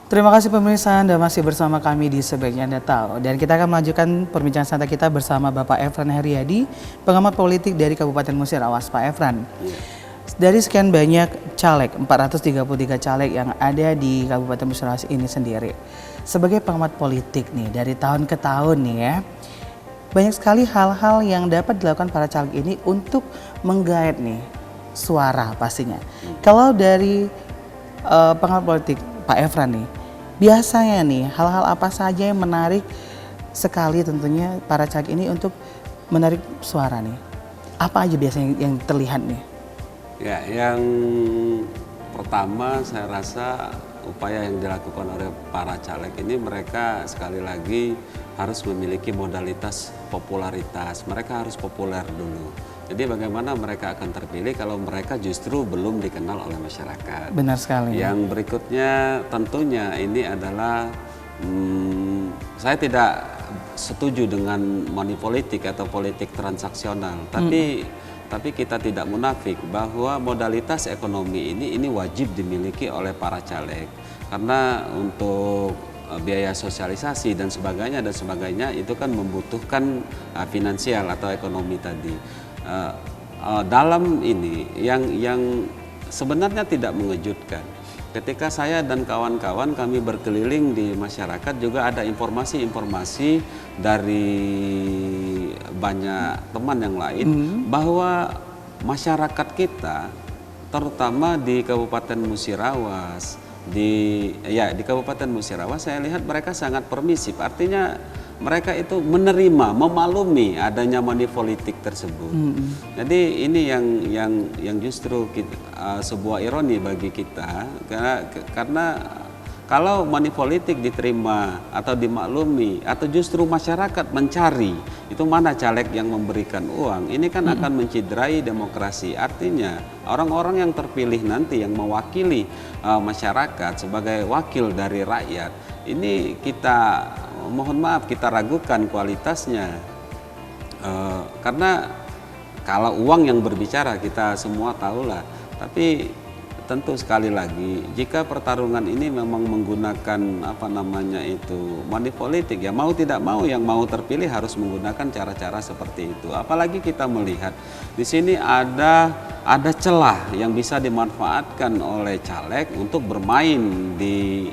Terima kasih pemirsa, Anda masih bersama kami di Sebaiknya Anda Tahu. Dan kita akan melanjutkan perbincangan santai kita bersama Bapak Efran Heriadi, pengamat politik dari Kabupaten Musirawas. Pak Efran, dari sekian banyak caleg, 433 caleg yang ada di Kabupaten Musirawas ini sendiri, sebagai pengamat politik nih, dari tahun ke tahun nih ya, banyak sekali hal-hal yang dapat dilakukan para caleg ini untuk menggait nih suara pastinya. Kalau dari pengamat politik Pak Efran nih, biasanya nih hal-hal apa saja yang menarik sekali tentunya para caleg ini untuk menarik suara nih? Apa aja biasanya yang terlihat nih? Ya, yang pertama saya rasa upaya yang dilakukan oleh para caleg ini, mereka sekali lagi harus memiliki modalitas popularitas. Mereka harus populer dulu. Jadi bagaimana mereka akan terpilih kalau mereka justru belum dikenal oleh masyarakat. Benar sekali. Yang berikutnya tentunya ini adalah saya tidak setuju dengan money politik atau politik transaksional. Tapi kita tidak munafik bahwa modalitas ekonomi ini wajib dimiliki oleh para caleg. Karena untuk biaya sosialisasi dan sebagainya itu kan membutuhkan finansial atau ekonomi tadi. Dalam ini yang sebenarnya tidak mengejutkan, ketika saya dan kawan-kawan kami berkeliling di masyarakat, juga ada informasi-informasi dari banyak teman yang lain bahwa masyarakat kita, terutama di Kabupaten Musirawas, di Kabupaten Musirawas saya lihat mereka sangat permisif, artinya mereka itu menerima, memaklumi adanya money politik tersebut. Jadi ini yang justru sebuah ironi bagi kita, karena kalau money politik diterima atau dimaklumi, atau justru masyarakat mencari itu mana caleg yang memberikan uang, ini kan akan menciderai demokrasi. Artinya orang-orang yang terpilih nanti yang mewakili masyarakat sebagai wakil dari rakyat, ini kita mohon maaf, kita ragukan kualitasnya, karena kalau uang yang berbicara kita semua tahulah. Tapi tentu sekali lagi, jika pertarungan ini memang menggunakan money politik, ya mau tidak mau yang mau terpilih harus menggunakan cara-cara seperti itu. Apalagi kita melihat di sini ada celah yang bisa dimanfaatkan oleh caleg untuk bermain di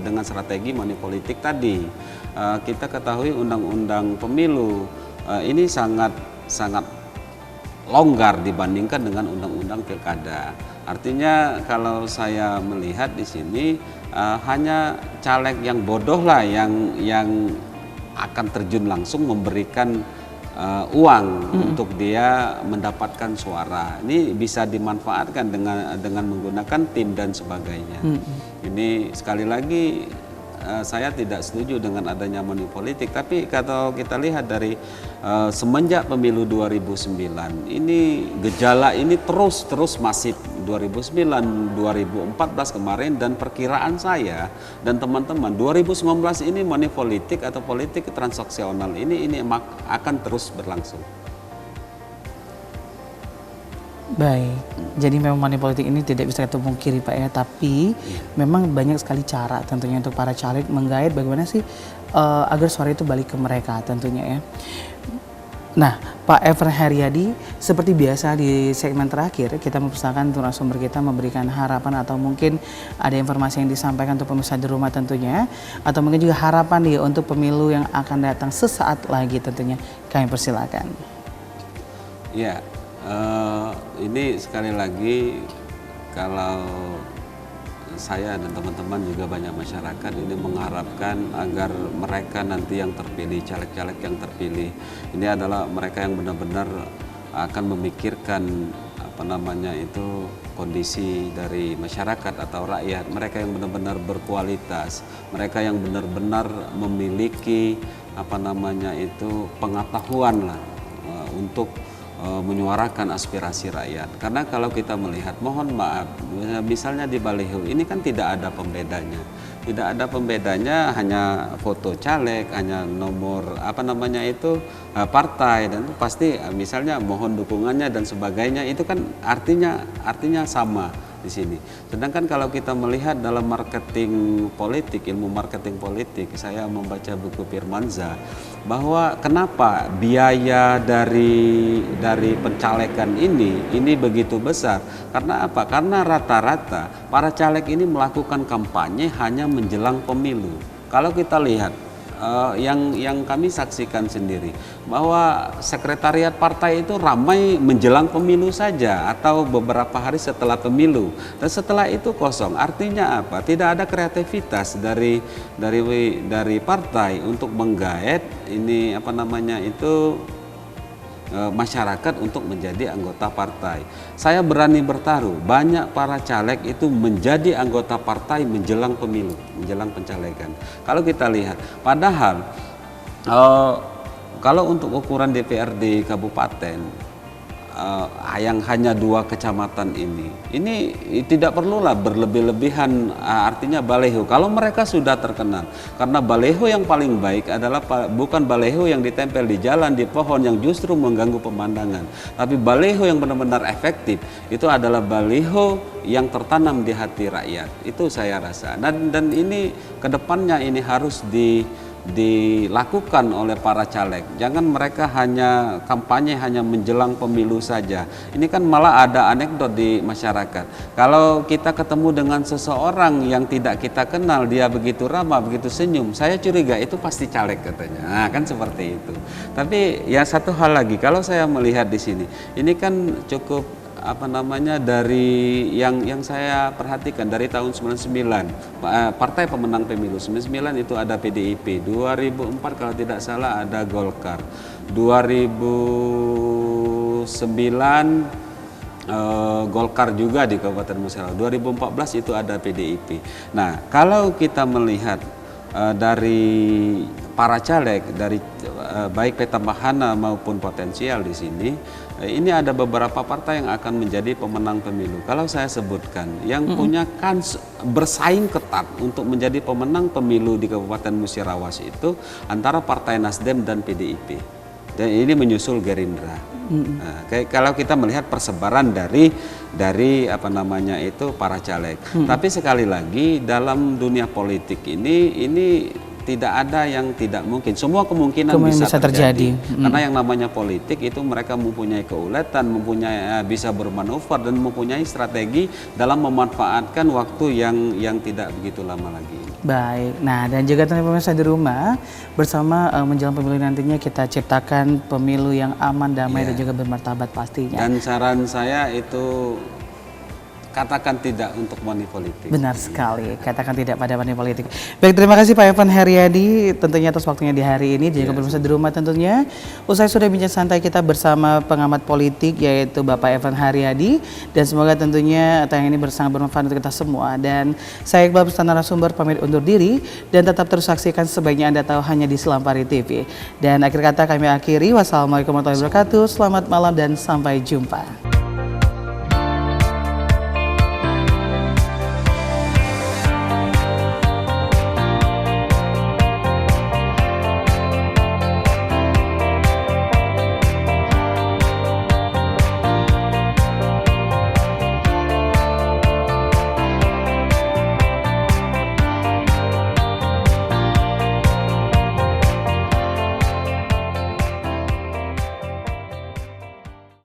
dengan strategi money politik tadi. Kita ketahui undang-undang pemilu ini sangat longgar dibandingkan dengan undang-undang pilkada. Artinya kalau saya melihat di sini hanya caleg yang bodoh lah yang akan terjun langsung memberikan uang untuk dia mendapatkan suara. Ini bisa dimanfaatkan dengan menggunakan tim dan sebagainya. Ini sekali lagi saya tidak setuju dengan adanya money politik. Tapi kalau kita lihat dari semenjak pemilu 2009, ini gejala ini terus masif. 2009, 2014 kemarin, dan perkiraan saya dan teman-teman 2019 ini money politik atau politik transaksional ini akan terus berlangsung. Baik, jadi memang money politik ini tidak bisa kita pungkiri Pak ya, tapi memang banyak sekali cara tentunya untuk para caleg menggait bagaimana sih agar suara itu balik ke mereka tentunya ya. Nah, Pak Efran Heriadi, seperti biasa di segmen terakhir kita mempersilakan untuk narasumber kita memberikan harapan atau mungkin ada informasi yang disampaikan untuk pemirsa di rumah tentunya, atau mungkin juga harapan nih untuk pemilu yang akan datang sesaat lagi tentunya, kami persilakan. Ya. Ini sekali lagi, kalau saya dan teman-teman juga banyak masyarakat ini mengharapkan agar mereka nanti yang terpilih, caleg-caleg yang terpilih, ini adalah mereka yang benar-benar akan memikirkan kondisi dari masyarakat atau rakyat, mereka yang benar-benar berkualitas, mereka yang benar-benar memiliki pengetahuan lah untuk menyuarakan aspirasi rakyat. Karena kalau kita melihat, mohon maaf, misalnya di baliho ini kan tidak ada pembedanya. Tidak ada pembedanya, hanya foto caleg, hanya nomor partai, dan itu pasti misalnya mohon dukungannya dan sebagainya, itu kan artinya sama di sini. Sedangkan kalau kita melihat dalam marketing politik, ilmu marketing politik, saya membaca buku Firmansyah bahwa kenapa biaya dari pencalekan ini begitu besar. Karena apa? Karena rata-rata para caleg ini melakukan kampanye hanya menjelang pemilu. Kalau kita lihat yang kami saksikan sendiri bahwa sekretariat partai itu ramai menjelang pemilu saja atau beberapa hari setelah pemilu, dan setelah itu kosong. Artinya apa? Tidak ada kreativitas dari partai untuk menggaet masyarakat untuk menjadi anggota partai. Saya berani bertaruh, banyak para caleg itu menjadi anggota partai menjelang pemilu, menjelang pencalekan. Kalau kita lihat, padahal kalau untuk ukuran DPRD kabupaten yang hanya 2 kecamatan ini tidak perlulah berlebih-lebihan, artinya baleho. Kalau mereka sudah terkenal, karena baleho yang paling baik adalah bukan baleho yang ditempel di jalan, di pohon yang justru mengganggu pemandangan, tapi baleho yang benar-benar efektif itu adalah baleho yang tertanam di hati rakyat. Itu saya rasa, dan ini kedepannya ini harus dilakukan oleh para caleg. Jangan mereka hanya kampanye hanya menjelang pemilu saja. Ini kan malah ada anekdot di masyarakat. Kalau kita ketemu dengan seseorang yang tidak kita kenal, dia begitu ramah, begitu senyum, saya curiga itu pasti caleg katanya. Nah, kan seperti itu. Tapi ya satu hal lagi, kalau saya melihat di sini, ini kan cukup dari yang saya perhatikan dari tahun 99, partai pemenang pemilu 99 itu ada PDIP, 2004 kalau tidak salah ada Golkar, 2009 Golkar juga di Kabupaten Musirawas, 2014 itu ada PDIP. Nah, kalau kita melihat dari para caleg, dari baik petambahana maupun potensial di sini, ini ada beberapa partai yang akan menjadi pemenang pemilu. Kalau saya sebutkan, yang punya kans bersaing ketat untuk menjadi pemenang pemilu di Kabupaten Musirawas itu antara Partai Nasdem dan PDIP. Dan ini menyusul Gerindra. Nah, kalau kita melihat persebaran dari para caleg. Tapi sekali lagi dalam dunia politik ini tidak ada yang tidak mungkin. Semua kemungkinan bisa terjadi. Karena yang namanya politik itu mereka mempunyai keuletan, bisa bermanuver dan mempunyai strategi dalam memanfaatkan waktu yang tidak begitu lama lagi. Baik, nah dan juga teman pemirsa di rumah, bersama menjelang pemilu nantinya kita ciptakan pemilu yang aman, damai, dan juga bermartabat pastinya. Dan saran saya itu katakan tidak untuk money politik. Benar sekali, katakan tidak pada money politik. Baik, terima kasih Pak Evan Heriadi tentunya atas waktunya di hari ini. Juga pemirsa di rumah tentunya, usai sudah bincang santai kita bersama pengamat politik yaitu Bapak Evan Heriadi, dan semoga tentunya tayangan ini sangat bermanfaat untuk kita semua. Dan saya Iqbal beserta narasumber pamit undur diri, dan tetap terus saksikan Sebaiknya Anda Tahu hanya di Selampari TV. Dan akhir kata kami akhiri, wassalamualaikum warahmatullahi wabarakatuh. Selamat malam dan sampai jumpa.